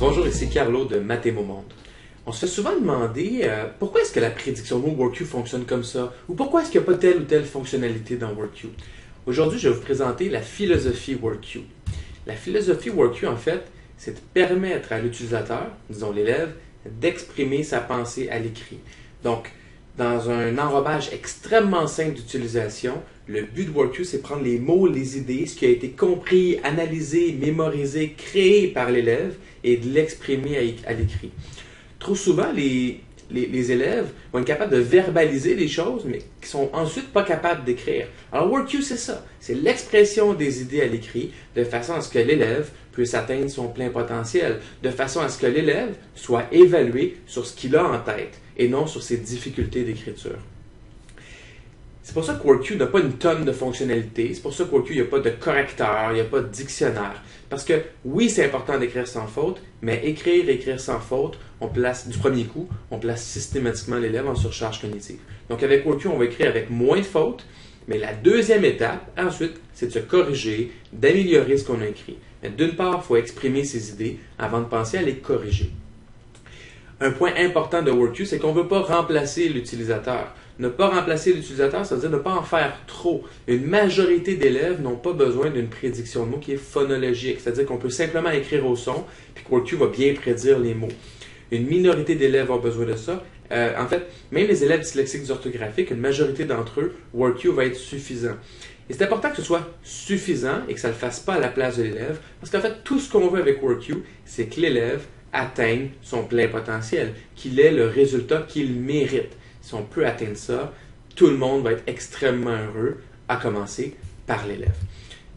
Bonjour, ici Carlo de Mathémo Monde. On se fait souvent demander pourquoi est-ce que la prédiction de mots WorkQ fonctionne comme ça, ou pourquoi est-ce qu'il n'y a pas telle ou telle fonctionnalité dans WorkQ. Aujourd'hui, je vais vous présenter la philosophie WorkQ. La philosophie WorkQ, en fait, c'est de permettre à l'utilisateur, disons l'élève, d'exprimer sa pensée à l'écrit. Donc, dans un enrobage extrêmement simple d'utilisation, le but de WorkQ, c'est prendre les mots, les idées, ce qui a été compris, analysé, mémorisé, créé par l'élève et de l'exprimer à l'écrit. Trop souvent, les élèves vont être capables de verbaliser les choses, mais qui sont ensuite pas capables d'écrire. Alors WorkQ, c'est ça. C'est l'expression des idées à l'écrit de façon à ce que l'élève puisse atteindre son plein potentiel, de façon à ce que l'élève soit évalué sur ce qu'il a en tête et non sur ses difficultés d'écriture. C'est pour ça que WorkQ n'a pas une tonne de fonctionnalités. C'est pour ça que WorkQ, il n'y a pas de correcteur, il n'y a pas de dictionnaire. Parce que oui, c'est important d'écrire sans faute, mais écrire sans faute, du premier coup, on place systématiquement l'élève en surcharge cognitive. Donc avec WorkQ, on va écrire avec moins de fautes, mais la deuxième étape, ensuite, c'est de se corriger, d'améliorer ce qu'on a écrit. D'une part, il faut exprimer ses idées avant de penser à les corriger. Un point important de WorkQ, c'est qu'on ne veut pas remplacer l'utilisateur. Ne pas remplacer l'utilisateur, ça veut dire ne pas en faire trop. Une majorité d'élèves n'ont pas besoin d'une prédiction de mots qui est phonologique, c'est-à-dire qu'on peut simplement écrire au son, puis que WorkQ va bien prédire les mots. Une minorité d'élèves ont besoin de ça. En fait, même les élèves dyslexiques orthographiques, une majorité d'entre eux, WorkQ va être suffisant. Et c'est important que ce soit suffisant et que ça ne le fasse pas à la place de l'élève, parce qu'en fait, tout ce qu'on veut avec WorkQ, c'est que l'élève atteigne son plein potentiel, qu'il ait le résultat qu'il mérite. Si on peut atteindre ça, tout le monde va être extrêmement heureux, à commencer par l'élève.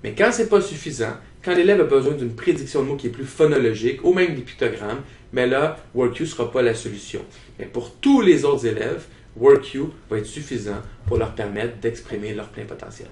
Mais quand ce n'est pas suffisant, quand l'élève a besoin d'une prédiction de mots qui est plus phonologique, ou même des pictogrammes, mais là, WorkQ ne sera pas la solution. Mais pour tous les autres élèves, WorkQ va être suffisant pour leur permettre d'exprimer leur plein potentiel.